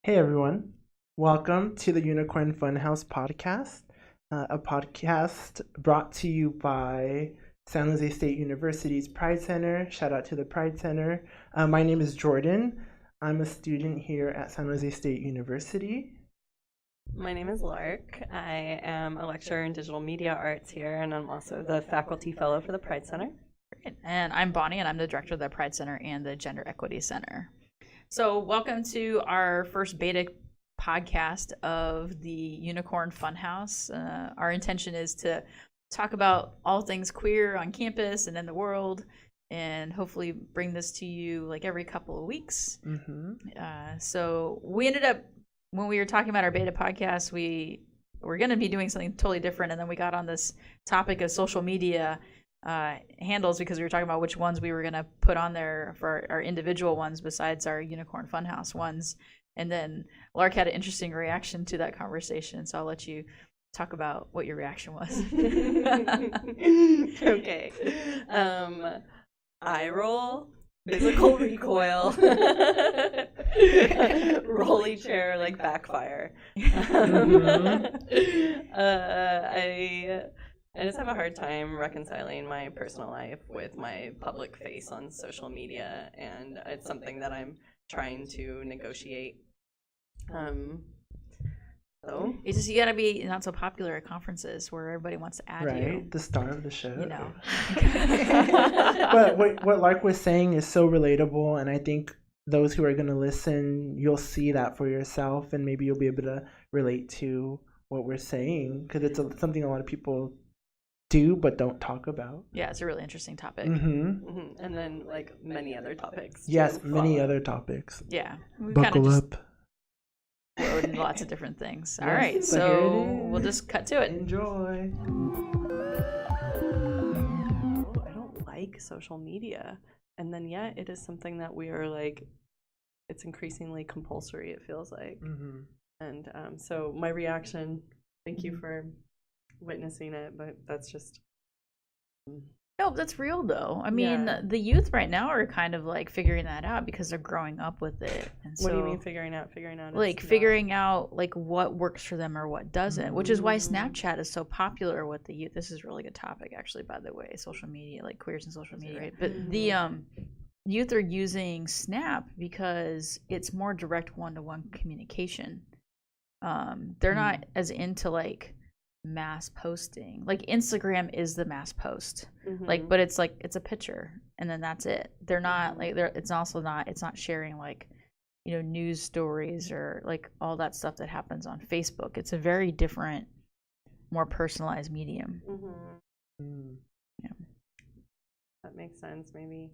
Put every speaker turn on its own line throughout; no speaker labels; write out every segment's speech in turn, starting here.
Hey everyone, welcome to the Unicorn Funhouse podcast, a podcast brought to you by San Jose State University's Pride Center. Shout out to the Pride Center. My name is Jordyn. I'm a student here at San Jose State University.
My name is Lark. I am a lecturer in digital media arts here, and I'm also the faculty fellow for the Pride Center.
Great. And I'm Bonnie, and I'm the director of the Pride Center and the Gender Equity Center. So welcome to our first beta podcast of the Unicorn Funhouse. Our intention is to talk about all things queer on campus and in the world, and hopefully bring this to you like every couple of weeks. So we ended up, when we were talking about our beta podcast, we were going to be doing something totally different, and then we got on this topic of social media handles because we were talking about which ones we were going to put on there for our individual ones besides our Unicorn Funhouse ones. And then Lark had an interesting reaction to that conversation, so I'll let you talk about what your reaction was.
Okay. Eye roll, physical recoil, rolly chair, like backfire. I just have a hard time reconciling my personal life with my public face on social media, and it's something that I'm trying to negotiate. So
It's just you gotta be not so popular at conferences where everybody wants to add
Right,
you.
the star of the show.
You know.
But what Lark was saying is so relatable, and I think those who are going to listen, you'll see that for yourself, and maybe you'll be able to relate to what we're saying, because it's something a lot of people do but don't talk about.
Yeah, it's a really interesting topic.
and then like many other topics.
Yes,
to
many
follow.
other topics.
Yeah. We
Buckle
just
up.
flowed into lots of different things. All
Yes,
right,
so here it
so
is.
we'll just cut to it.
Enjoy.
I don't like social media, and then yet it is something that we are like, it's increasingly compulsory, it feels like. And so my reaction, thank you for witnessing it, but that's just
No, that's real though. I mean,
Yeah.
the youth right now are kind of like figuring that out because they're growing up with it. And
what do you
so,
mean figuring out
like
it's not-
figuring out like what works for them or what doesn't, which is why Snapchat is so popular with the youth. This is a really good topic, actually, by the way. Social media, like queers and social media, right? But the youth are using Snap because it's more direct one-to-one communication. They're not as into like mass posting. Like Instagram is the mass post, like, but it's like it's a picture and then that's it. They're not like it's not sharing like, you know, news stories or like all that stuff that happens on Facebook. It's a very different, more personalized medium. Yeah.
That makes sense. Maybe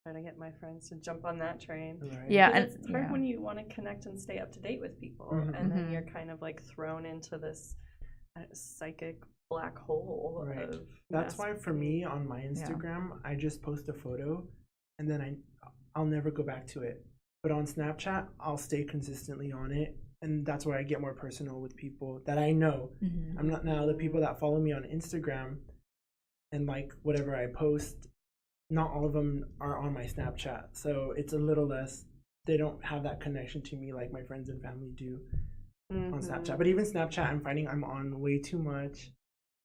try to get my friends to jump on that train.
Right.
Yeah,
Because
and
it's hard when you want to connect and stay up to date with people, and then you're kind of like thrown into this psychic black hole
Right.
of
That's why
mass-
for me on my Instagram, I just post a photo and then I'll never go back to it. But on Snapchat, I'll stay consistently on it, and that's where I get more personal with people that I know. I'm not now the people that follow me on Instagram and like whatever I post, not all of them are on my Snapchat. So it's a little less, they don't have that connection to me like my friends and family do on Snapchat. But even Snapchat, I'm finding I'm on way too much.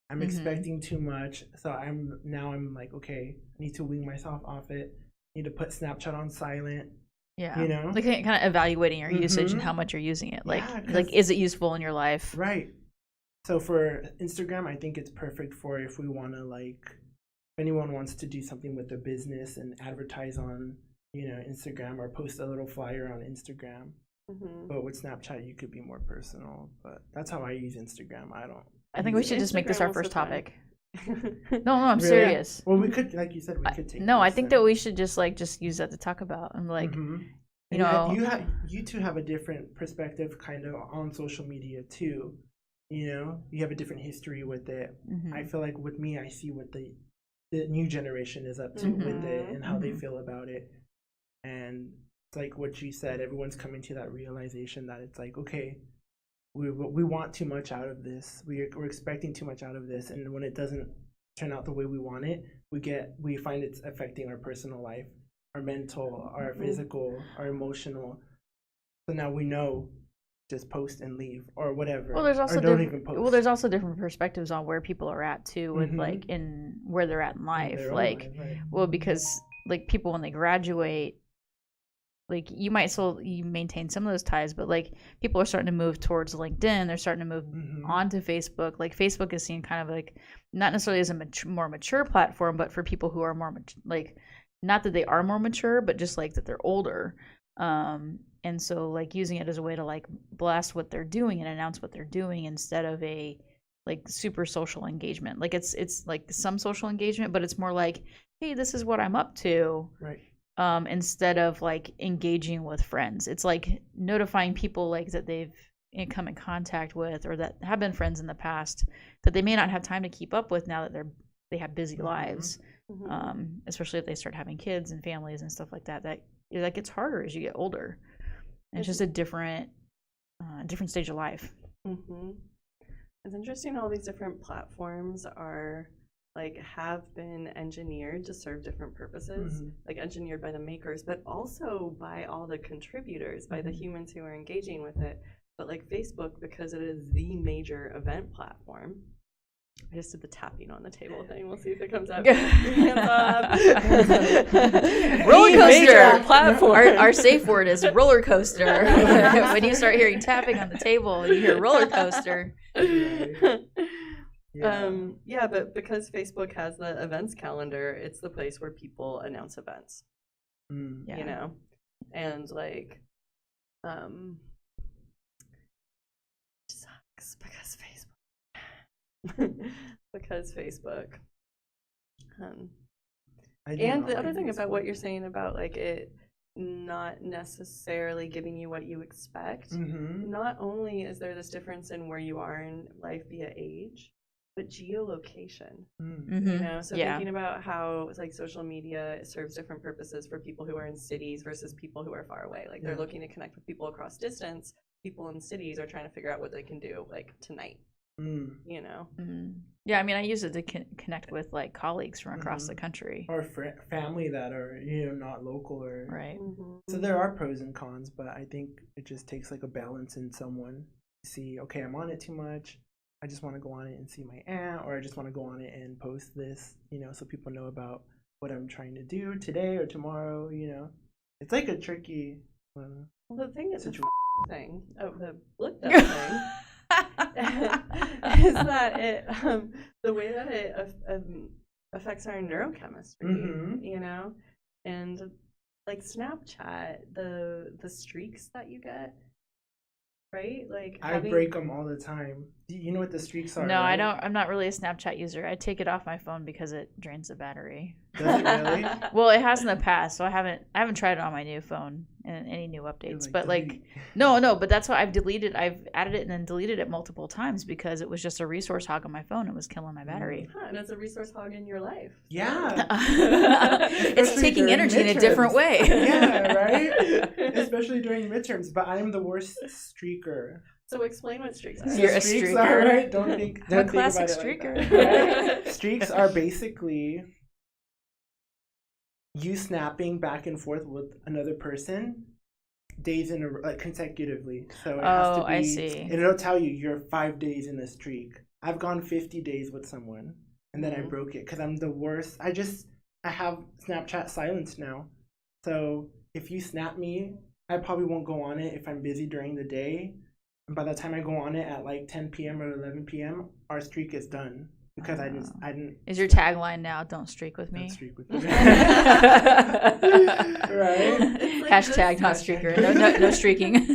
I'm expecting too much. So I'm like, okay, I need to wean myself off it. I need to put Snapchat on silent.
Yeah,
You know?
like kind of evaluating your usage and how much you're using it. Like,
Yeah,
like
'cause-
is it useful in your life?
Right. So for Instagram, I think it's perfect for if we want to like, if anyone wants to do something with a business and advertise on, you know, Instagram or post a little flyer on Instagram. But with Snapchat, you could be more personal. But that's how I use Instagram.
I think we
use
should
it.
just make this
Instagram
our
also
first
fine.
topic. No, I'm
Really?
serious.
Well, we could, like you said, we could take.
No, I
this
think
and-
that we should just use that to talk about. I'm like,
Mhm.
you know,
you two have a different perspective, kind of on social media too. You know, you have a different history with it. I feel like with me, I see what the new generation is up to with it and how they feel about it. And it's like what you said, everyone's coming to that realization that it's like, okay, we want too much out of this. We're expecting too much out of this, and when it doesn't turn out the way we want it, we find it's affecting our personal life, our mental, our physical, our emotional. So now we know, just post and leave or whatever.
Well, there's also
or don't even post.
well, there's also different perspectives on where people are at too, with
Mhm.
like in where they're at in life.
Their own
Like,
life, right.
well, because like people when they graduate, like you might still you maintain some of those ties, but like people are starting to move towards LinkedIn. They're starting to move
Mhm.
onto Facebook. Like Facebook is seen kind of like not necessarily as a more mature platform, but for people who are more like not that they are more mature, but just like that they're older. And so like using it as a way to like blast what they're doing and announce what they're doing instead of a like super social engagement. Like it's like some social engagement, but it's more like, hey, this is what I'm up to.
Right.
Instead of like engaging with friends. It's like notifying people like that they've come in contact with or that have been friends in the past that they may not have time to keep up with now that they have busy lives. Especially if they start having kids and families and stuff like that. That gets harder as you get older. And it's just a different stage of life.
It's interesting all these different platforms are like have been engineered to serve different purposes, like engineered by the makers, but also by all the contributors, by the humans who are engaging with it. But like Facebook, because it is the major event platform. I just did the tapping on the table thing. We'll see if it comes up. Hands up.
Roller coaster
platform.
Our safe word is roller coaster. When you start hearing tapping on the table, you hear roller coaster.
But because Facebook has the events calendar, it's the place where people announce events. You know, and like, sucks because Facebook. And the other thing about what you're saying about like it not necessarily giving you what you expect, not only is there this difference in where you are in life via age, but geolocation. You know, so thinking about how it's like social media serves different purposes for people who are in cities versus people who are far away. Like they're looking to connect with people across distance. People in cities are trying to figure out what they can do like tonight. You know.
Yeah, I mean, I use it to connect with like colleagues from across the country
or family that are not local or
right.
So there are pros and cons, but I think it just takes like a balance in someone to see. Okay, I'm on it too much. I just want to go on it and see my aunt, or I just want to go on it and post this, so people know about what I'm trying to do today or tomorrow. It's like a tricky.
Well, the thing is, the look that thing. Is that it the way that it affects our neurochemistry, and like Snapchat, the streaks that you get, right? Like
I break them all the time. Do you know what the streaks are?
No,
right?
I don't. I'm not really a Snapchat user. I take it off my phone because it drains the battery.
Does it really?
Well, it has in the past, so I haven't tried it on my new phone and any new updates. But like, no, but that's why I've added it and then deleted it multiple times because it was just a resource hog on my phone. It was killing my battery.
And it's a resource hog in your life. So.
Yeah.
It's taking energy in a different way.
Yeah, right? Especially during midterms. But I'm the worst streaker.
So explain what streaks are.
You're a streaker.
Are, right? Don't think
classic
about
streaker.
It like that. Streaks are basically you snapping back and forth with another person days in consecutively. So it has to be,
I see.
And it'll tell you you're 5 days in a streak. I've gone 50 days with someone and then I broke it because I'm the worst. I have Snapchat silenced now. So if you snap me, I probably won't go on it if I'm busy during the day. And by the time I go on it at like 10 p.m. or 11 p.m., our streak is done because I didn't.
Is your tagline now? Don't streak with me.
Don't streak with me. Right?
Like
Hashtag not streaker. No streaking.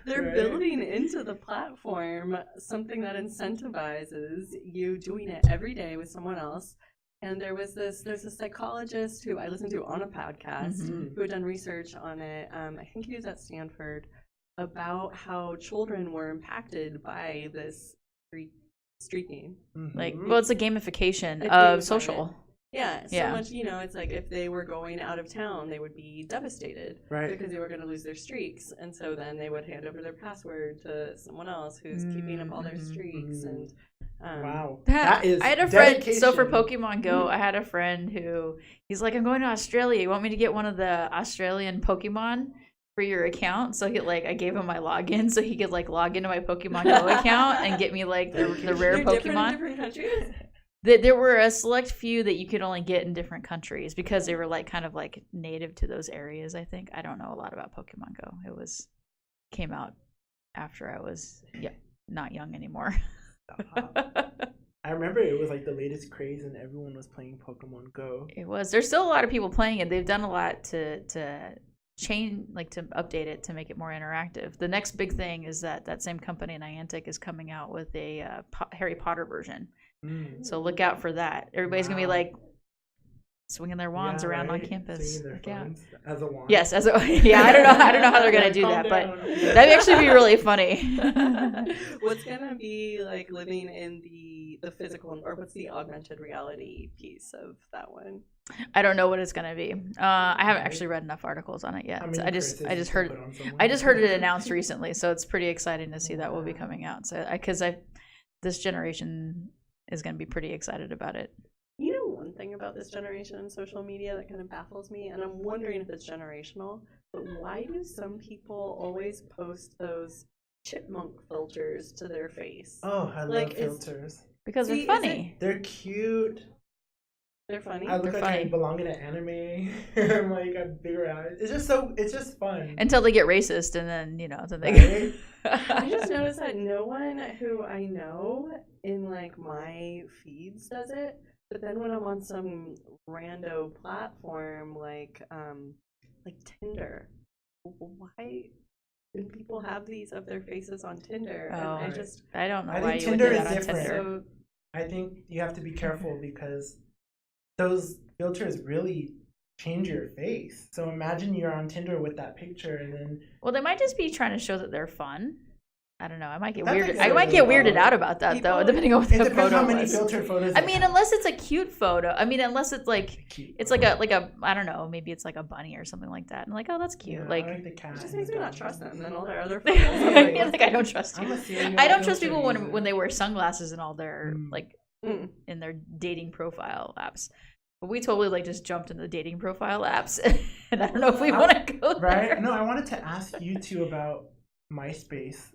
They're building into the platform something that incentivizes you doing it every day with someone else. And there's a psychologist who I listened to on a podcast who had done research on it. I think he was at Stanford. About how children were impacted by this streaking.
Well, it's a gamification of social.
Yeah, so much, it's like if they were going out of town, they would be devastated because they were going to lose their streaks. And so then they would hand over their password to someone else who's keeping up all their streaks. And
wow. That is
I had a
dedication.
friend, so for Pokemon Go, I had a friend who, he's like, I'm going to Australia. You want me to get one of the Australian Pokemon? for your account. So I gave him my login so he could like log into my Pokemon Go account and get me like the rare Pokemon.
Different countries?
There were a select few that you could only get in different countries because they were like kind of like native to those areas. I think I don't know a lot about Pokemon Go. Came out after I was not young anymore.
I remember it was like the latest craze and everyone was playing Pokemon Go.
It was. There's still a lot of people playing it. They've done a lot to change, like to update it to make it more interactive. The next big thing is that same company, Niantic, is coming out with a Harry Potter version. So look out for that. Everybody's gonna be like swinging their wands around on campus.
As a wand.
Yes, I don't know how they're gonna do that, but that'd actually be really funny.
What's gonna be like living in the physical, or what's the augmented reality piece of that one?
I don't know what it's gonna be. I haven't actually read enough articles on it yet. I just heard it announced recently, so it's pretty exciting to see that will be coming out. So this generation is gonna be pretty excited about it.
You know, one thing about this generation in social media that kind of baffles me, and I'm wondering if it's generational, but why do some people always post those chipmunk filters to their face?
Oh, I love filters.
Because they're funny.
They're cute.
They're funny.
I look like I belong in an anime. I'm like, I have bigger eyes. It's just fun.
Until they get racist, and then then they.
I just noticed that no one who I know in like my feeds does it. But then when I'm on some rando platform like Tinder, why do people have these of their faces on Tinder?
Oh,
and
I don't know
why
you
Tinder
would do that
is
on
different.
Tinder.
So I think you have to be careful because those filters really change your face. So imagine you're on Tinder with that picture and then.
Well, they might just be trying to show that they're fun. I don't know. I might get weirded. I might get weirded out about that though, depending on what the photo
how many
was.
filtered photos.
I mean, unless it's a cute photo. I mean, unless it's like a I don't know, maybe it's like a bunny or something like that. And like, oh, that's cute.
Yeah,
like,
I like the cat.
It just makes me not trust them and all their other photos.
Like I don't trust you. I don't trust people when they wear sunglasses and all their in their dating profile apps. But we totally like just jumped into the dating profile apps, and I don't know if we want to go there.
Right? No, I wanted to ask you two about MySpace.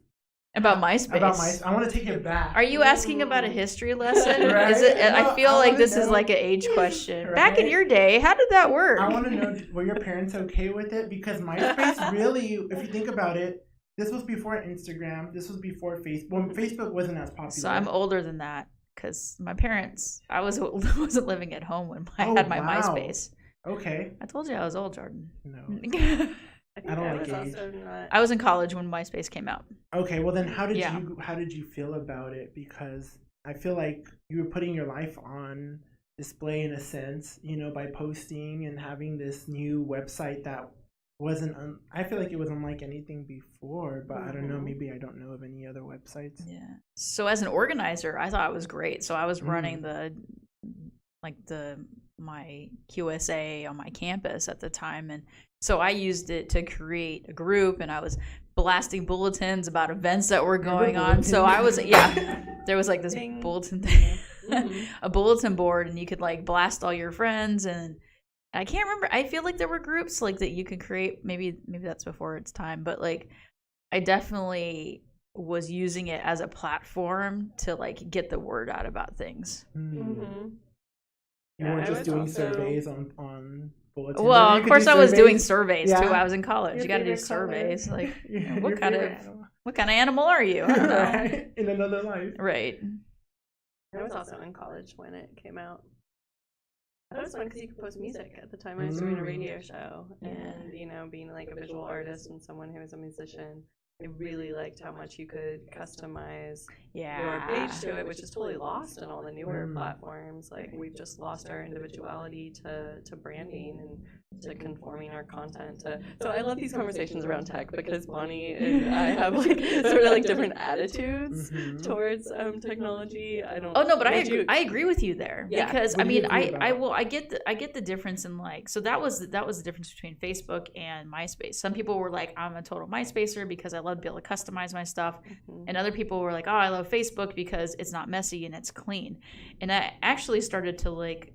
About MySpace.
I want to take it back.
Are you asking about a history lesson?
Right?
Is it?
No,
I feel like this is like an age question.
Right?
Back in your day, how did that work?
I want to know, were your parents okay with it? Because MySpace really, if you think about it, this was before Instagram. This was before Facebook. Well, Facebook wasn't as popular.
So I'm older than that because my parents. I wasn't living at home when I had my MySpace.
Okay.
I told you I was old, Jordyn.
No. I don't like age.
I was in college when MySpace came out.
Okay, well then how did you feel about it? Because I feel like you were putting your life on display in a sense, by posting and having this new website that wasn't I feel like it was unlike anything before, but I don't know, maybe I don't know of any other websites.
Yeah. So as an organizer, I thought it was great. So I was running my QSA on my campus at the time, and so I used it to create a group, and I was blasting bulletins about events that were going on. So I was there was like this bulletin thing, a bulletin board, and you could like blast all your friends, and I can't remember. I feel like there were groups like that you could create. Maybe that's before its time, but like I definitely was using it as a platform to like get the word out about things.
You weren't just doing surveys on bulletins.
Well, of course I was doing surveys too. I was in college. You got to do surveys. Like, what kind of animal are you? I don't know.
Right. In another life.
Right.
I was also in college when it came out. I thought it was fun because you could post music. At the time I was doing a radio show, and being like a visual artist and someone who was a musician, I really liked how much you could customize your page to it, which is totally lost in all the newer platforms. Like, we've just lost our individuality to branding and to conforming our content to. So I love these conversations around tech because Bonnie and I have like sort of like different attitudes towards technology. I don't.
Oh no, but I agree with you there because I mean I get the difference in like, so that was the difference between Facebook and MySpace. Some people were like, I'm a total MySpacer because I love to be able to customize my stuff, and other people were like, oh, I love Facebook because it's not messy and it's clean. And I actually started to like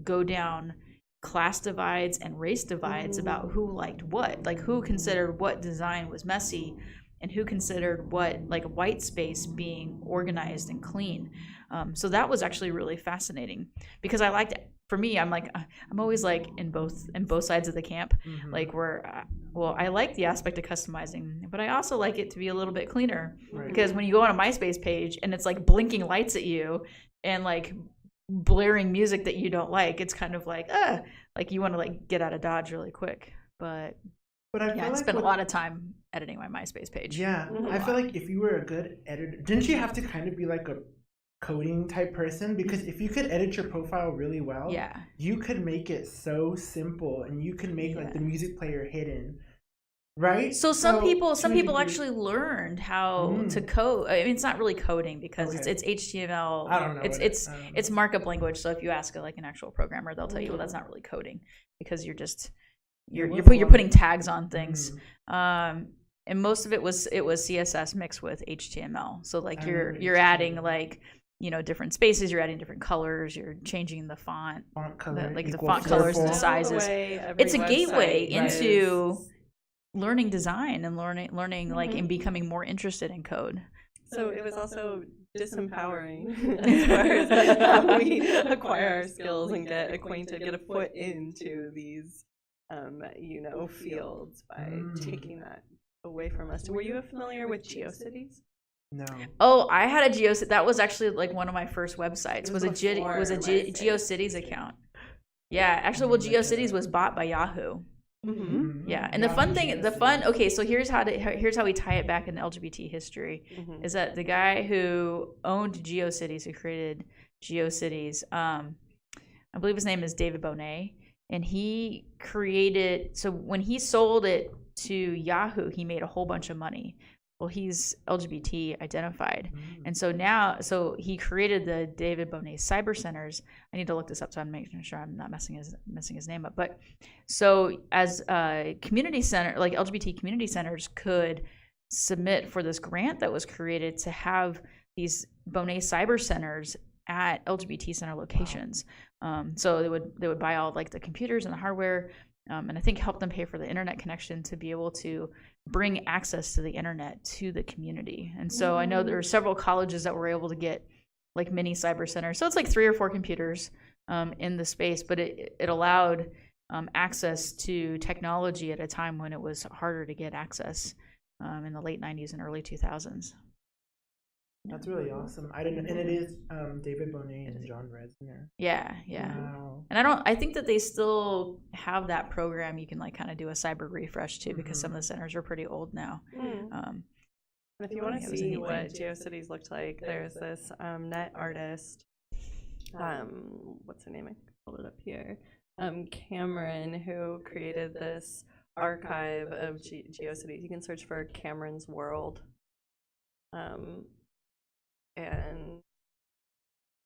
go down class divides and race divides about who liked what, like who considered what design was messy and who considered what, like, white space being organized and clean. So that was actually really fascinating because I liked, for me, I'm like, I'm always like in both sides of the camp, like where, well, I like the aspect of customizing, but I also like it to be a little bit cleaner because when you go on a MySpace page and it's like blinking lights at you and like blaring music that you don't like, it's kind of like you want to like get out of Dodge really quick. But I spent a lot of time editing my MySpace page.
Yeah, I feel like if you were a good editor, didn't you have to kind of be like a coding type person? Because if you could edit your profile really well, you could make it so simple, and you could make like the music player hidden, right?
So some people actually learned how to code. I mean, it's not really coding because it's HTML.
I don't know.
It's markup language. So if you ask like an actual programmer, they'll tell you, well, that's not really coding because you're just you're putting tags on things. And most of it was CSS mixed with HTML. So like you're adding like, you know, different spaces, you're adding different colors, you're changing the font color, the font colors and the sizes. It's a gateway into learning design and learning like and becoming more interested in code.
So it was also disempowering as far as how we acquire our skills and get acquainted, get a foot into these fields by taking that away from us. Were you familiar with GeoCities?
No.
Oh, I had a GeoCities. That was actually like one of my first websites. Was a GeoCities account. Yeah, actually, well, GeoCities was bought by Yahoo. Yeah, and okay, so here's how we tie it back in LGBT history, is that the guy who owned GeoCities, who created GeoCities, I believe his name is David Bonet, and he created, so when he sold it to Yahoo, he made a whole bunch of money. Well, he's LGBT identified. And so he created the David Bonet Cyber Centers. I need to look this up so I'm making sure I'm not messing his name up. But so as a community center, like LGBT community centers could submit for this grant that was created to have these Bonet Cyber Centers at LGBT center locations. So they would buy all like the computers and the hardware, and I think help them pay for the internet connection to be able to bring access to the internet to the community. And so I know there are several colleges that were able to get like mini cyber centers. So it's like 3 or 4 computers in the space, but it allowed access to technology at a time when it was harder to get access in the late 90s and early 2000s.
That's really awesome. I didn't, and it is David Bonet and John Resner.
Yeah.
Wow.
And I think that they still have that program. You can like kind of do a cyber refresh too, because some of the centers are pretty old now.
And if you want to see what GeoCities looked like, there's this net artist. What's her name? I pulled it up here. Cameron, who created this archive of GeoCities. You can search for Cameron's World. And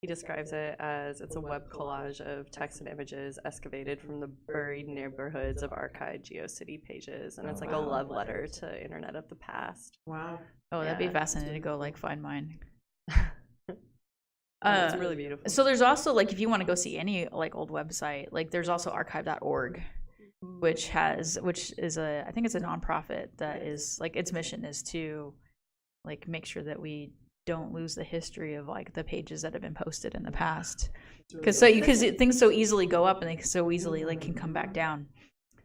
he describes it as it's a web collage of text and images excavated from the buried neighborhoods of archived GeoCity pages, and it's like a love letter to Internet of the past.
Wow.
Oh, that'd be fascinating to go like find mine.
It's really beautiful.
So there's also like, if you want to go see any like old website, like there's also archive.org, which is I think it's a nonprofit that is like, its mission is to like make sure that we don't lose the history of like the pages that have been posted in the past, because things so easily go up and they so easily like can come back down.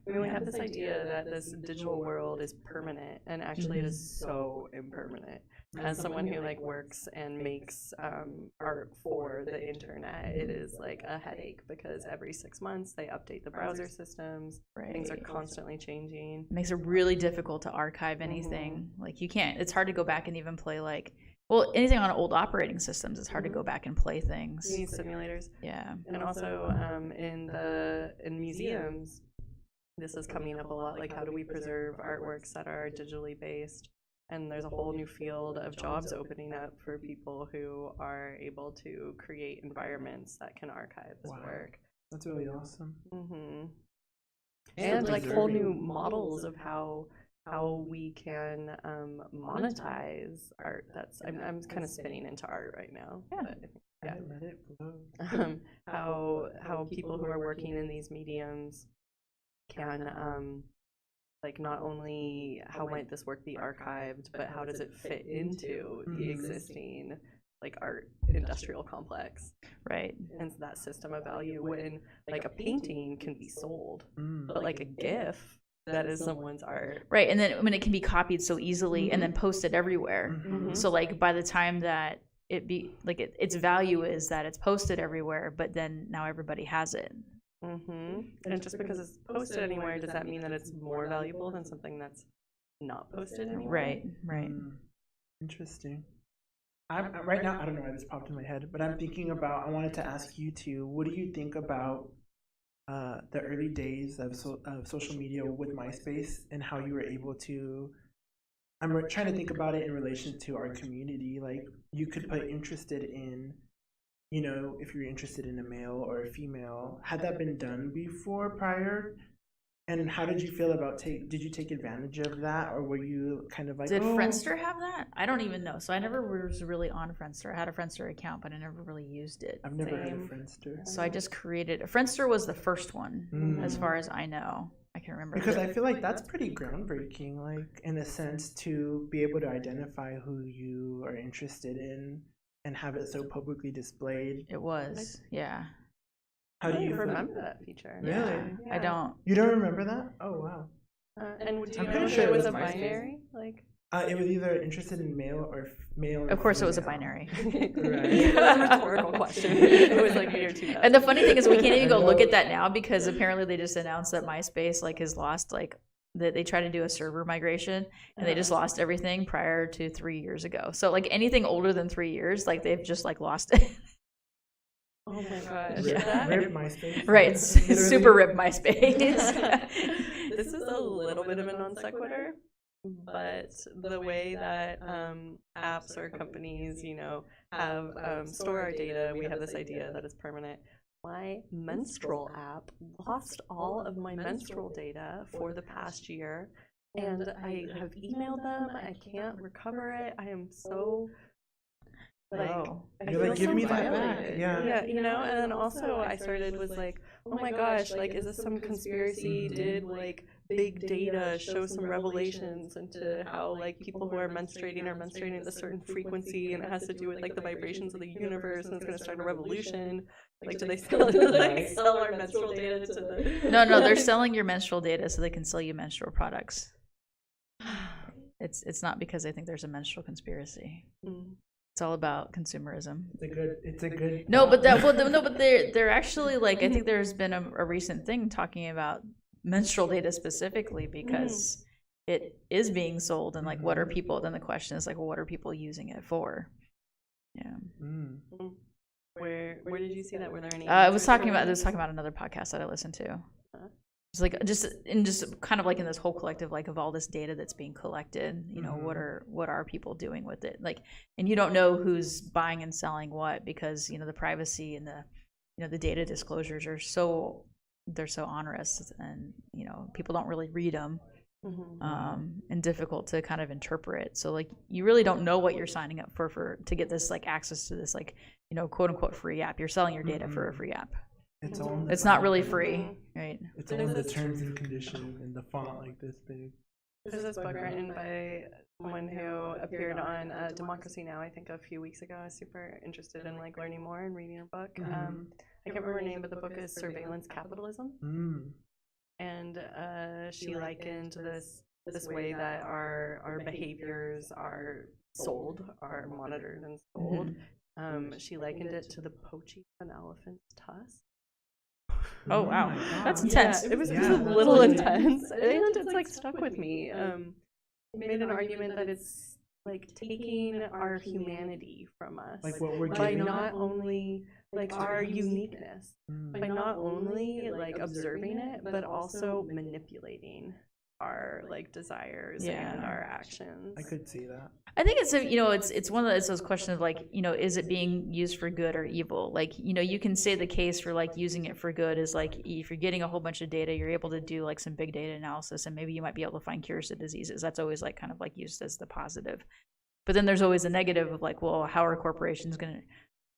I mean, we have this idea that this digital world is permanent, and actually it is so impermanent. As someone who like works and makes art for the internet, it is like a headache because every 6 months they update the browser systems. Things are constantly changing.
It makes it really difficult to archive anything. Like you can't. It's hard to go back and even play like. Well, anything on old operating systems, it's hard to go back and play things.
You need simulators.
Yeah.
And also in museums, this is coming up a lot. Like, how do we preserve artworks that are digitally based? And there's a whole new field of jobs opening up for people who are able to create environments that can archive this work.
That's really awesome.
And like whole new models of how how we can monetize art. I'm kind of spinning into art right now.
Yeah.
But yeah.
Let it flow.
How people who are working in these mediums can like not only how might this work be archived, but how does it fit into the existing like art industrial complex,
Right.
and that system of value when like a painting can be sold, but like a GIF that is someone's art,
Right. And then when it can be copied so easily and then posted everywhere. So like by the time that it be like its value is that it's posted everywhere, but then now everybody has it.
And just because it's posted anywhere, does that mean that it's more valuable than something that's not posted anywhere?
Right.
Interesting. Right now, I don't know why this popped in my head, but I'm thinking about, I wanted to ask you two, what do you think about the early days of social media with MySpace and how you were able to, I'm trying to think about it in relation to our community. Like, you could put interested in, you know, if you're interested in a male or a female. Had that been done before, prior? And how did you feel about did you take advantage of that, or were you kind of like,
did Friendster have that? I don't even know. So I never was really on Friendster. I had a Friendster account, but I never really used it.
I've never heard of Friendster.
So I just created Friendster was the first one, as far as I know. I can remember.
Because I feel like that's pretty groundbreaking, like in a sense, to be able to identify who you are interested in and have it so publicly displayed.
It was, yeah.
How do you
remember that feature?
Really?
Yeah. I don't.
You don't remember that? Oh wow.
And do you
I'm
know
pretty
if
sure
it was a
MySpace.
binary? Like,
It was either interested in male or male.
Of course, it was a binary.
Right. It was a rhetorical question. It was like year 2000.
And the funny thing is, we can't even go look at that now because apparently they just announced that MySpace like has lost like that they tried to do a server migration and they just lost everything prior to 3 years ago. So like anything older than 3 years, like they've just like lost it.
Oh my gosh.
Rip MySpace.
Right, super rip MySpace.
This is a little bit of a non sequitur, but the way that apps or companies, you know, have store our data, we have this idea that it's permanent. My menstrual app lost all of my menstrual data for the past year, and I have emailed them. I can't recover it. I am so like, I
You're
feel
like, give
so
me that
violated.
back. Yeah,
you know. And then also I started was like, oh my gosh, like, is this some conspiracy? Did like big data show some revelations into how like people who are menstruating at a certain frequency, and it has to do with like the vibrations of the universe, and it's going to start a revolution? Like, do they sell sell our menstrual data to the?
No, they're selling your menstrual data so they can sell you menstrual products. It's not because they think there's a menstrual conspiracy. It's all about consumerism.
It's a good.
No, but they're actually like, I think there's been a recent thing talking about menstrual data specifically because it is being sold, and like, what are people? Then the question is like, well, what are people using it for? Yeah.
Where did you see that? Were there any?
I was talking about another podcast that I listened to. It's like just kind of like in this whole collective like of all this data that's being collected, you know, what are people doing with it? Like, and you don't know who's buying and selling what because, you know, the privacy and the data disclosures are so onerous, and, you know, people don't really read them. And difficult to kind of interpret. So like, you really don't know what you're signing up for to get this like access to this like, you know, quote unquote free app. You're selling your data for a free app. It's not really free, right?
It's on the terms and conditions in the font like this big.
There's this book written by someone who appeared on Democracy Now! I think a few weeks ago. I was super interested in like learning more and reading her book. I can't remember her name, but the book is Surveillance Capitalism. And she likened this way that our behaviors are sold, are monitored and sold. She likened it to the poaching of an elephant's tusk.
Oh wow, that's intense.
Yeah, it was a little intense, and it's like stuck with me. It made an argument that it's like taking our humanity from us,
like what we're
by not only like our uniqueness, by not only like observing it, but also manipulating our like desires
Yeah.
and our actions.
I could see that.
I think it's it's one of those questions of like, is it being used for good or evil? Like, you can say the case for like using it for good is like if you're getting a whole bunch of data, you're able to do like some big data analysis, and maybe you might be able to find cures to diseases. That's always like kind of like used as the positive. But then there's always a negative of like, well, how are corporations going to,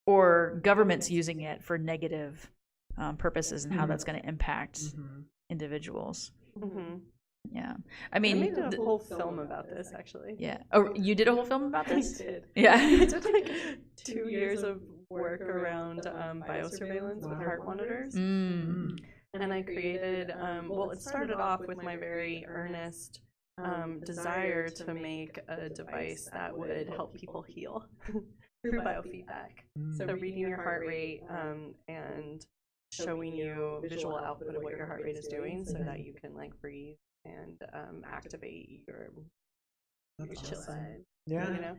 or governments using it for negative purposes, and how that's going to impact individuals.
Mm-hmm.
Yeah, I mean,
I made a whole film about this actually.
Yeah. Oh, you did a whole film about this?
I did.
Yeah.
I did like 2 years of work around biosurveillance with heart monitors.
Mm.
And I created, well, it started off with my very earnest desire to make a device that would help people heal through biofeedback. So reading your heart rate and showing you visual output of what your heart rate is doing so that you can like breathe and activate your chill side.
Yeah.
You know?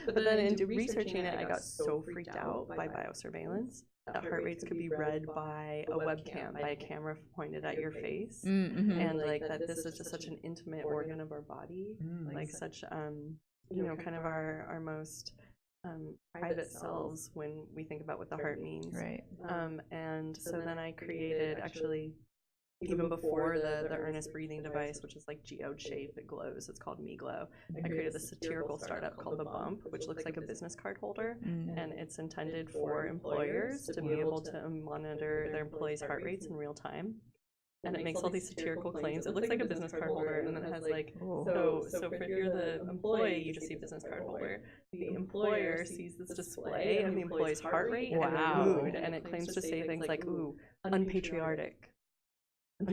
But then in researching it, I got so freaked out by biosurveillance that heart rates could be read by a webcam, by a camera pointed at your face. And like that this is just such an intimate organ of our body, like such, kind of our most private selves when we think about what the heart means.
Right.
And so then I created, actually, even before the earnest breathing device, which is like geode shape, it glows, it's called Me Glow. I created this satirical startup called The Bump, which looks like a business card holder, and it's intended for employers to be able to monitor their employees' heart rates in real time. And it makes all these satirical claims. It looks like a business card holder, and then it has like, so if you're the employee, you just see a business card holder. The employer sees this display of the employee's heart rate and their mood, and it claims to say things like, ooh, unpatriotic, or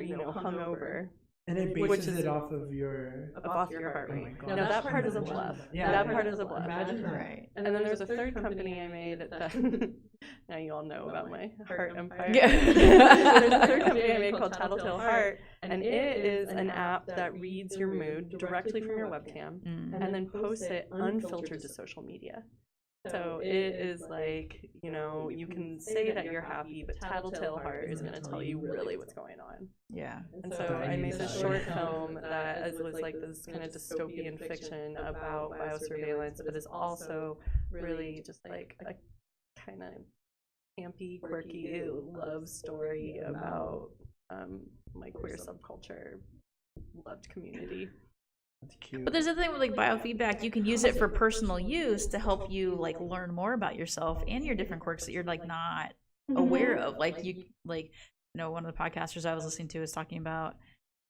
hungover.
And it bases it off of your
heart rate.
Oh
No, that part is a bluff.
Yeah,
that part is a bluff.
Imagine that.
Right.
And then there's a third company I made that now you all know about my heart empire.
Yeah.
There's a third company I made called Tattletale Heart, and it is an app that reads your mood directly from your webcam and then posts it unfiltered to social media. So it is like, you can say that you're happy, but Tattletale Heart is going to tell you really what's going on.
Yeah.
And so I made this short film that was like this kind of dystopian fiction about biosurveillance, but is also really just like a kind of campy, quirky love story about my queer subculture loved community.
That's cute.
But there's the thing with like biofeedback, you can use it for personal use to help you like learn more about yourself and your different quirks that you're like not aware of. Like one of the podcasters I was listening to was talking about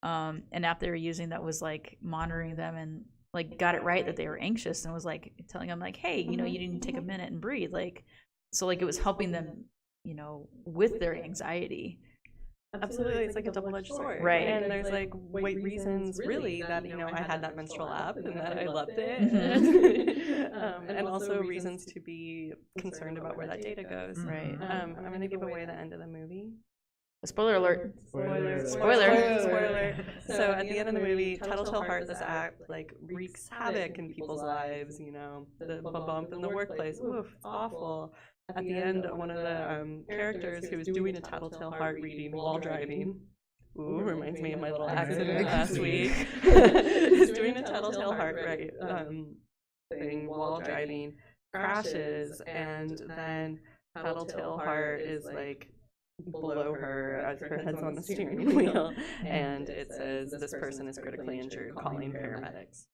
an app they were using that was like monitoring them and like got it right that they were anxious and was like telling them like, hey, you need to take a minute and breathe. Like, so like it was helping them, with their anxiety.
Absolutely, it's like a double-edged sword.
Right.
And there's like reasons really that, I had that menstrual app and that I loved it. And also reasons to be concerned about where that data goes.
Right.
I'm going to give away the end of the movie.
Spoiler alert.
Spoiler.
Spoiler. So at the end of the movie, Tattletale Heart, this app like wreaks havoc in people's lives, the bump in the workplace. Oof, it's awful. At the end, one of the characters who was doing a Tattletale Heart reading while driving, reminds me of my little accident last week, is doing a Tattletale Heart thing while driving, crashes, and then Tattletale Heart is like below her as her head's on the steering wheel, and it says, this person is critically injured, calling paramedics.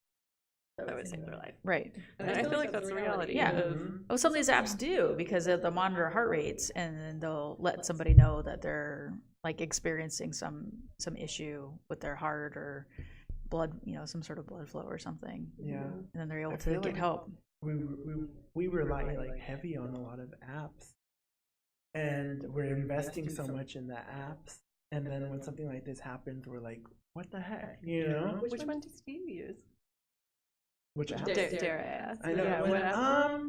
That would save their life.
Right.
And I feel like that's the reality.
Yeah. Some of these apps do, because they'll monitor heart rates and then they'll let somebody know that they're like experiencing some issue with their heart or blood, some sort of blood flow or something.
Yeah.
And then they're able to get help.
We rely like heavy on a lot of apps, and we're investing so much in the apps, and then when something like this happens, we're like, what the heck,
Which one do you use?
Which app?
Dare I ask?
I know.
Yeah, what app?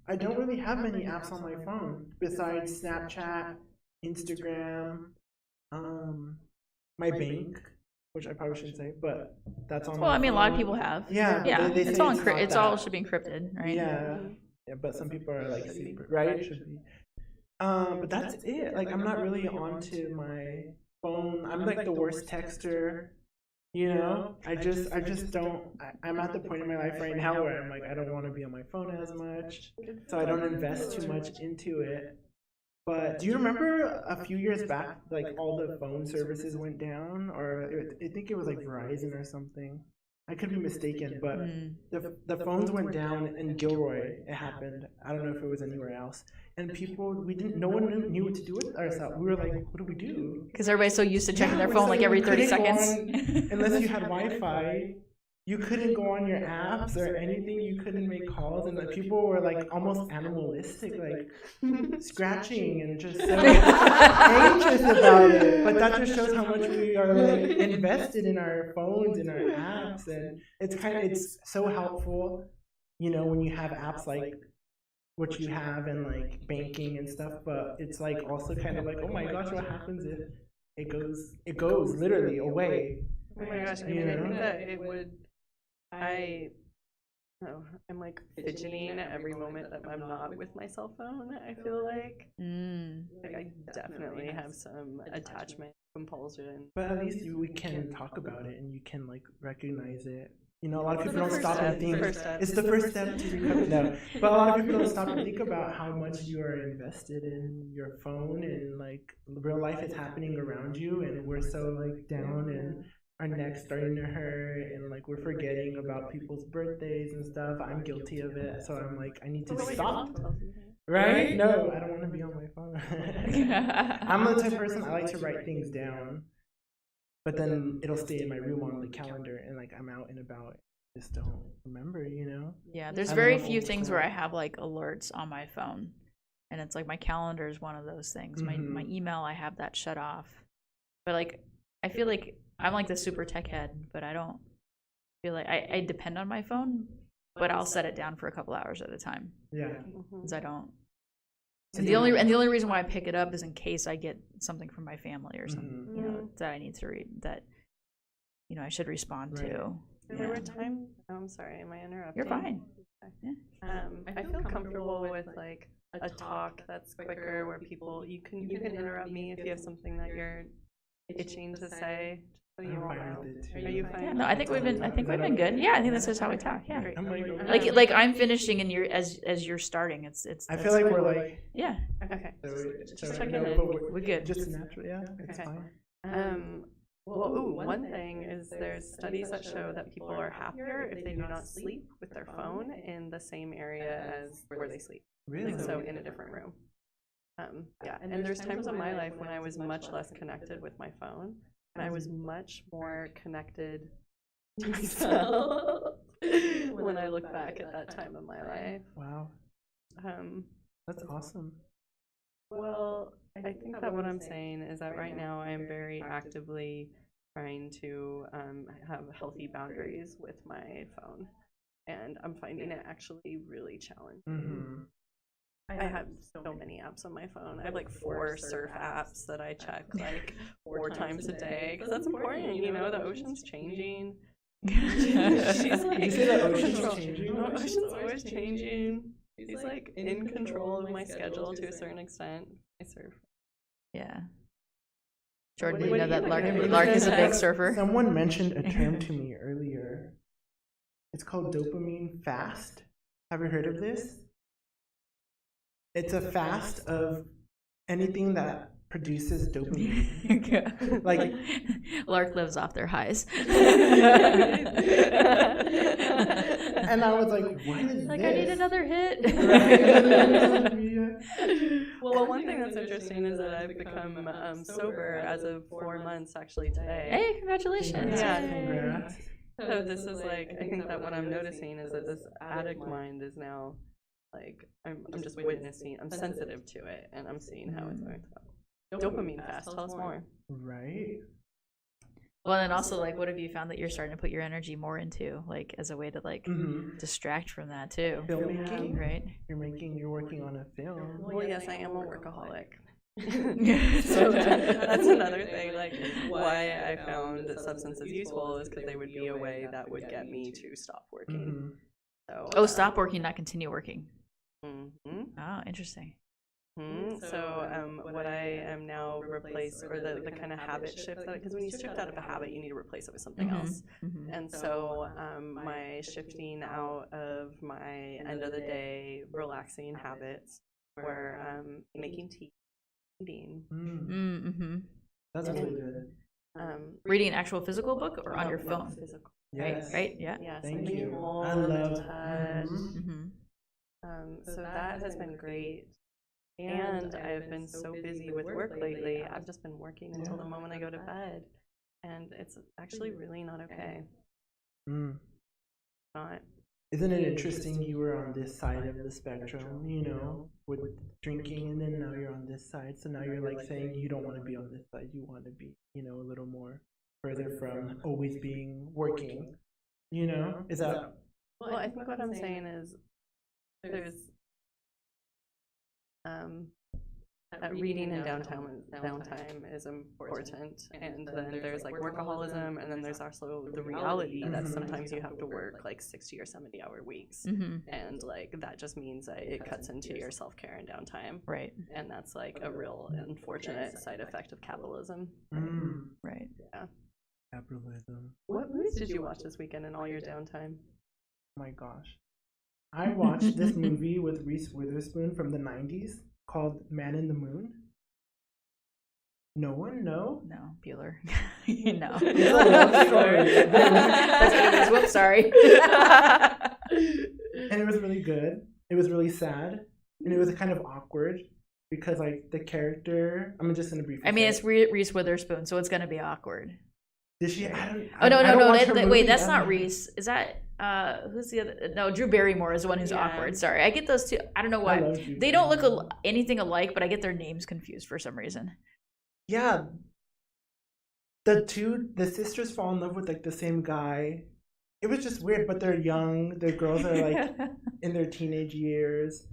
I don't really have many apps on my phone besides Snapchat, Instagram, my bank, which I probably shouldn't say, but that's on.
Well,
my
I mean,
phone.
a lot of people have.
Yeah.
Yeah.
They
It's
say
all
not
it's all
that.
should be encrypted, right?
Yeah. Yeah, but some people are like secret, right? It should be. But that's it. Like, I'm not really onto my phone. I'm like the worst texter. You know, I just don't. I'm at the point in my life right now where I'm like, I don't want to be on my phone as much, so I don't invest too much into it. But do you remember a few years back, like all the phone services went down, or I think it was like Verizon or something. I could be mistaken, but the phones went down in Gilroy. It happened. I don't know if it was anywhere else. And people, no one knew what to do with ourselves. We were like, what do we do?
Because everybody's so used to checking their phone like every 30 seconds.
Unless you had Wi-Fi, you couldn't go on your apps or anything. You couldn't make calls, and like people were like almost animalistic, like scratching and just so anxious about it. But that just shows how much we are like invested in our phones and our apps, and it's so helpful, you know, when you have apps like what you have and like banking and stuff. But it's like also kind of like, oh my gosh, what happens if it goes literally away?
Oh my gosh, I mean, I think that it would. I'm like fidgeting at every moment that I'm not with my cell phone. I feel like I definitely have some attachment compulsion.
But at least we can talk about it, and you can like recognize it. You know, a lot of people don't stop and think. It's the first step to recovery. No, but a lot of people don't stop and think about how much you are invested in your phone, and like real life is happening around you, and we're so like down and our neck's starting to hurt, and like we're forgetting about people's birthdays and stuff. I'm guilty of it, so I'm like, I need to stop. Right? No, I don't want to be on my phone. I'm the type of person, I like to write things down, but then it'll stay in my room on the calendar, and like I'm out and about, just don't remember, you know?
Yeah, there's very few things where I have like alerts on my phone, and it's like my calendar is one of those things. My email, I have that shut off, but like I feel like I'm like the super tech head, but I don't feel like I depend on my phone, but I'll set it down for a couple hours at a time.
Yeah,
because I don't. And the only reason why I pick it up is in case I get something from my family or something, you know, that I need to read, that, you know, I should respond to.
There were times. Oh, I'm sorry, am I interrupting?
You're fine.
Yeah. I feel comfortable with like a talk that's quicker, where people you can interrupt me if you have something that you're itching to say. Are you fine?
Yeah, no, I think we've been good. Yeah, I think this is how we talk. Yeah,
Great.
like I'm finishing and you're as you're starting. It's.
I feel like we're like.
Yeah.
Okay.
So
check in.
We're good.
Just natural. Yeah, it's fine.
Well, one thing is there's studies that show that people are happier if they do not sleep with their phone in the same area as where they sleep.
Really?
Like, so in a different room. Yeah, and there's times in my life when I was much less connected with my phone, and I was much more connected to myself when I look back at that time of my life.
Wow. That's awesome.
Well, I think that what I'm saying is that right now I am very actively trying to have healthy boundaries with my phone, and I'm finding it actually really challenging. I have so many apps on my phone. I have like 4 surf apps that I check like 4 times a day, because that's important. You know, the ocean's changing. She's like,
you say the ocean's changing?
The ocean's always changing. She's like in control of my schedule to a certain extent. I surf.
Yeah. Jordyn, you know that Lark is a big surfer.
Someone mentioned a term to me earlier. It's called dopamine fast. Have you heard of this? It's a fast of anything that produces dopamine. Like
Lark lives off their highs.
And I was like, what is
like,
this?
I need another hit.
Well, one thing that's interesting is that I've become sober as of 4 months actually today.
Hey, congratulations.
Yeah.
Congrats.
So this is like, I think that what I'm noticing is that this addict mind is now, like, I'm just witnessing, I'm sensitive to it, and I'm seeing how it's going to go. Dopamine fast, tell us more.
Right.
Well, and also, like, what have you found that you're starting to put your energy more into, like, as a way to, like, distract from that, too?
Filmmaking,
right?
You're working on a film.
Well, yes, I am a workaholic. So that's another thing, like, why I found that substances useful is because they would be a way that would get me to stop working. So,
stop working, not continue working. Oh, interesting.
So what I am now replaced, or the kind of habit shift that, because when you shift out of a habit, you need to replace it with something else. And so my shifting out of my end of the day relaxing habits were making tea, reading.
That's really good.
Reading an actual physical book or on your phone?
Physical.
Yes.
Right? Yeah.
Yes.
Thank
like
you.
hold,
I love
touch.
Mhm.
So that has been great. And I've been so busy with work lately, I've just been working until the moment I go to bed. And it's actually really not okay. Not.
Isn't it interesting you were on this side of the spectrum, you know, with drinking, and then now you're on this side. So now you're like saying you don't want to be on this side. You want to be, you know, a little more further from always being working, you know? Is that?
Well, I think what I'm saying is there's reading and downtime is important, and then there's like workaholism, and then there's also the reality that sometimes you have to work like 60 or 70-hour weeks, and like that just means that it cuts into your self-care and downtime,
Right.
and that's like a real unfortunate side effect of capitalism.
Right.
Yeah.
Capitalism.
What movies did you watch this weekend in all your downtime?
Oh my gosh. I watched this movie with Reese Witherspoon from the 90s called Man in the Moon. No one? No?
No, Bueller. No.
It's a love story.
That's what it is. Whoops, sorry.
And it was really good. It was really sad. And it was kind of awkward because, like, the character. I'm just going to briefly.
I mean,
say
it's
it.
Reese Witherspoon, so it's going to be awkward.
Did she?
Oh, no.
I don't watch her
Wait,
movie.
that's not Reese. Is that, who's the other? No, Drew Barrymore is the one who's awkward. Sorry. I get those two. I don't know
I
why.
love Drew
They don't
Barrymore.
look anything alike, but I get their names confused for some reason.
Yeah. The sisters fall in love with, like, the same guy. It was just weird, but they're young. The girls are, like, in their teenage years.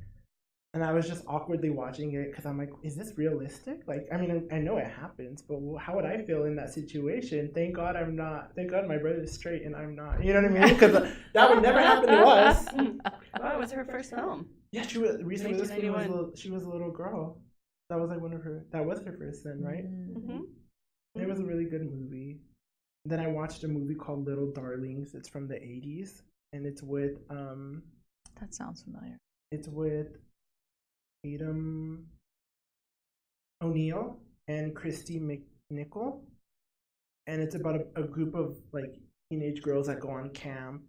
And I was just awkwardly watching it because I'm like, is this realistic? Like, I mean, I know it happens, but how would I feel in that situation? Thank God I'm not. Thank God my brother's straight and I'm not. You know what I mean? Because that would never happen to us.
Well, it was her first film.
Yeah, she was. Reese Witherspoon
1991.
she was a little girl. That was like that was her first then, right? It was a really good movie. Then I watched a movie called Little Darlings. It's from the 80s, and it's with
That sounds familiar.
It's with Tatum O'Neal and Christy McNichol, and it's about a group of like teenage girls that go to camp,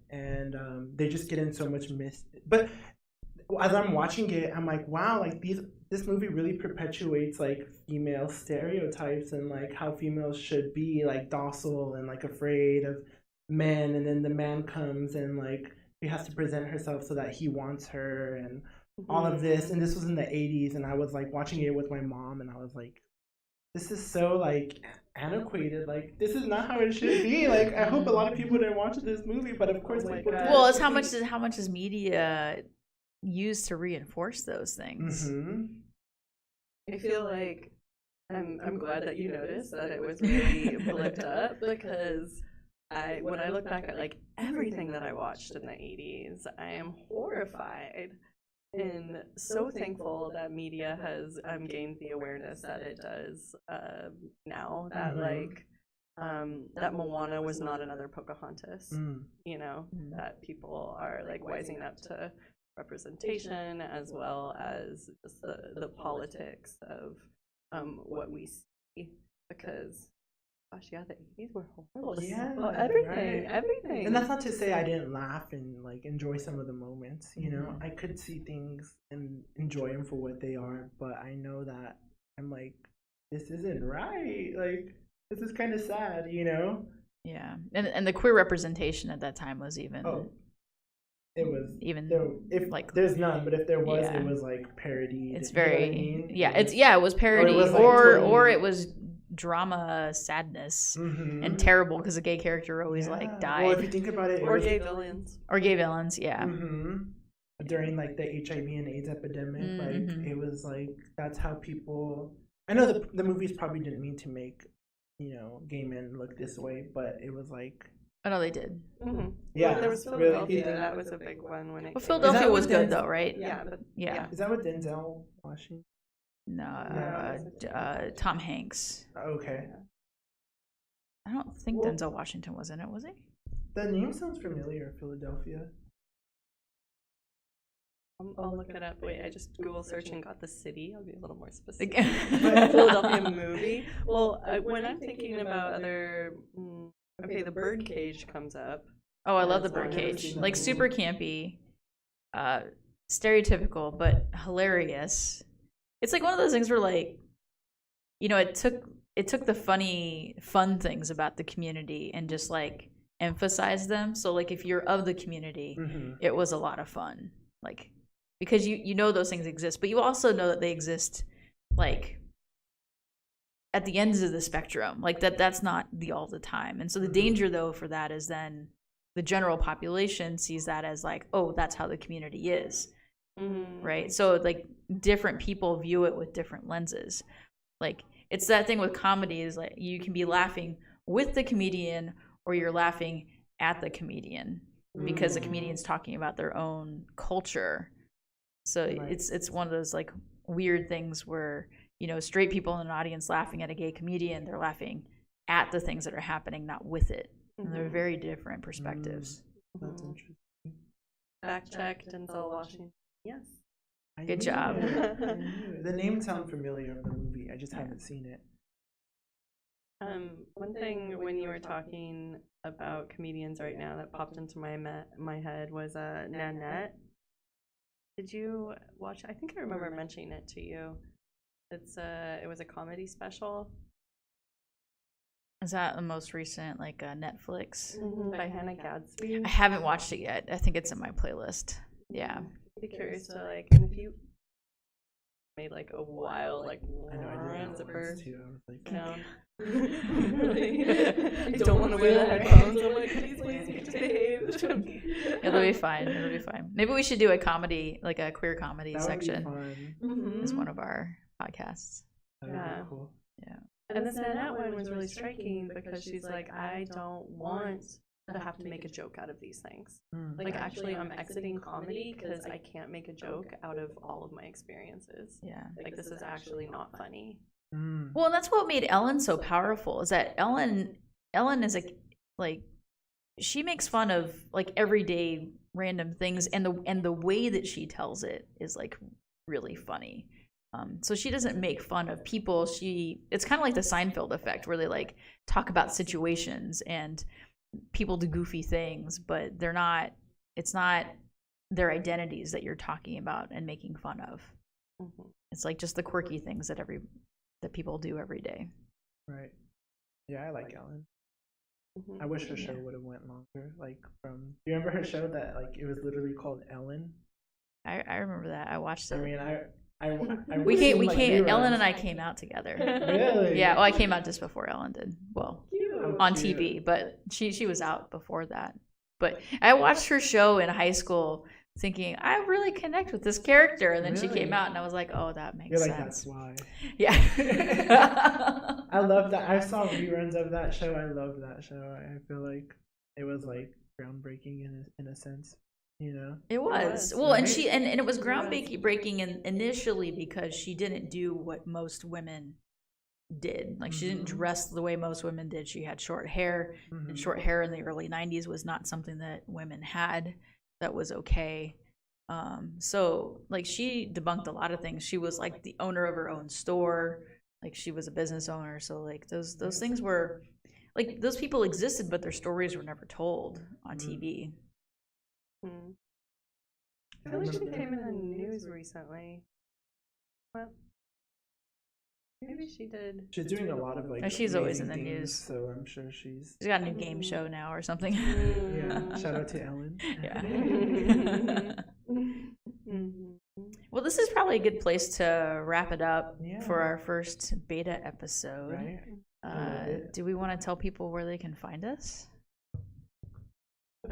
and they just get in so much But as I'm watching it, I'm like, wow, like this movie really perpetuates like female stereotypes and like how females should be like docile and like afraid of men, and then the man comes and like she has to present herself so that he wants her and all of this. And this was in the 80s, and I was like watching it with my mom, and I was like, this is so like antiquated. Like this is not how it should be. Like I hope a lot of people didn't watch this movie, but of course people did.
Well, it's how much is media used to reinforce those things.
I feel like I'm glad that you noticed that it was really blipped up, because when I look back at like everything that I watched in the 80s, I am horrified and so thankful that media has gained the awareness that it does now, that like that Moana was not another Pocahontas, you know, that people are like wising up to representation as well as just the politics of what we see, because gosh, yeah, the 80s were horrible.
Yeah,
everything.
And that's not to say I didn't laugh and like enjoy some of the moments. You know, I could see things and enjoy them for what they are, but I know that I'm like, this isn't right. Like, this is kind of sad. You know?
Yeah, and the queer representation at that time was even.
Oh. It was
even
if
like
there's none, but if there was, it was like parodied.
It's very
it
was parody, or it was drama sadness and terrible because the gay character always like died.
Well, if you think about it,
or gay villains,
during like the HIV and AIDS epidemic, like it was like that's how people. I know the movies probably didn't mean to make gay men look this way, but it was like
Oh no, they did.
Mm-hmm.
Yeah,
Well, there was
really,
Philadelphia.
yeah.
That was a big one when it.
But
came
Philadelphia
that
was
what
good
Denzel-
though, right?
Yeah, but
Yeah.
Is that with Denzel Washington?
No, Tom Hanks.
Okay.
I don't think Denzel Washington was in it, was he?
The name sounds familiar, Philadelphia.
I'll look it up. Wait, I just Google search and got the city. I'll be a little more specific.
Like-
Philadelphia movie. Well, when I'm thinking about other, okay, the Birdcage comes up.
Oh, I love the
I've never
Birdcage.
seen that
Like
movie.
super campy, stereotypical, but hilarious. It's like one of those things where like, it took the fun things about the community and just like emphasize them. So like if you're of the community, it was a lot of fun. Like because you know those things exist, but you also know that they exist like at the ends of the spectrum. Like that's not the all the time. And so the danger though for that is then the general population sees that as like, oh, that's how the community is. Right? So like different people view it with different lenses. Like it's that thing with comedy is like you can be laughing with the comedian or you're laughing at the comedian because the comedian's talking about their own culture. So it's one of those like weird things where, straight people in an audience laughing at a gay comedian, they're laughing at the things that are happening, not with it. And they're very different perspectives.
That's interesting.
Fact check, Denzel Washington. Yes.
Good job.
I knew it. The name sounds familiar of the movie. I just haven't seen it.
One thing when you were talking about comedians right now that popped into my head was Nanette. Did you watch? I think I remember mentioning it to you. It was a comedy special.
Is that the most recent like Netflix?
By Hannah Gadsby.
I haven't watched it yet. I think it's in my playlist. Yeah.
Be curious to like, and if you made like a wild like
I know I did that
zipper
once too. I was like,
sound. I don't want to wear the headphones. I'm like, please behave.
It'll be fine. It'll be fine. Maybe we should do a comedy, like a queer comedy
that would be
section
fun.
as one of our podcasts.
That would
Yeah.
be cool.
Yeah.
And this Nanette one was really striking because she's like, I don't want to have to make a joke out of these things. Like, actually, I'm exiting comedy because I can't make a joke out of all of my experiences.
Yeah.
Like, this is actually not funny.
Well, and that's what made Ellen so powerful. Is that Ellen is like she makes fun of like everyday random things, and the way that she tells it is like really funny. So she doesn't make fun of people. It's kind of like the Seinfeld effect, where they like talk about situations and people do goofy things, but it's not their identities that you're talking about and making fun of. It's like just the quirky things that people do every day.
Right. Yeah, I like Ellen. I wish her show would have went longer. Like do you remember her show that like it was literally called Ellen?
I remember that. I watched it.
I mean, I
we
seen,
came
like, reruns.
Ellen and I came out together.
Really?
Yeah, well, I came out just before Ellen did. Well,
Oh,
on
cute.
TV, but she was out before that. But I watched her show in high school thinking, I really connect with this character, and then she came
Really?
out and I was like, oh, that makes
You're like,
sense.
that's why.
Yeah.
I love that. I saw reruns of that show. I love that show. I feel like it was like groundbreaking in a sense.
It was.
was,
Well, and
right?
she and it was groundbreaking initially because she didn't do what most women did. Like she didn't dress the way most women did. She had short hair, and short hair in the early 90s was not something that women had that was okay. So like she debunked a lot of things. She was like the owner of her own store. Like she was a business owner. So like those things were like those people existed, but their stories were never told on TV.
I feel like she came in the news recently. Well, maybe she did.
She's doing a lot of like.
And she's always
amazing
in the
things,
news.
so I'm sure she's.
She's got a new game show now or something.
Yeah. Shout out to Ellen.
Yeah. Well, this is probably a good place to wrap it up for our first beta episode.
Right.
Do we want to tell people where they can find us?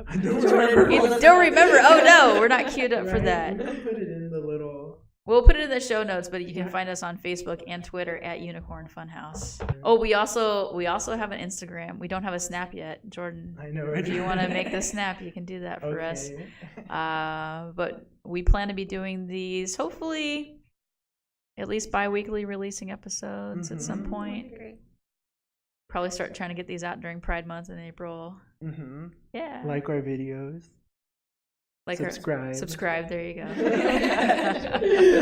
I don't remember.
You don't remember? Oh no, we're not queued up for that.
We can put it in the little
We'll put it in the show notes, but you can find us on Facebook and Twitter at Unicorn Funhouse. Oh, we also have an Instagram. We don't have a Snap yet, Jordyn.
I know. Right?
If you want to make the Snap, you can do that for us. But we plan to be doing these, hopefully, at least bi-weekly, releasing episodes at some point. Probably start trying to get these out during Pride Month in April. Yeah.
Like our videos.
Like subscribe. There you go.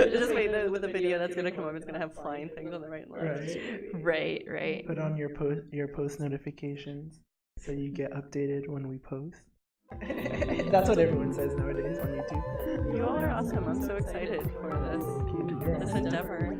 Just wait with the video that's gonna come up. It's gonna have flying things on the right and left.
Right.
Put on your post notifications so you get updated when we post. That's what everyone says nowadays on YouTube.
You all are awesome. I'm so excited for this endeavor.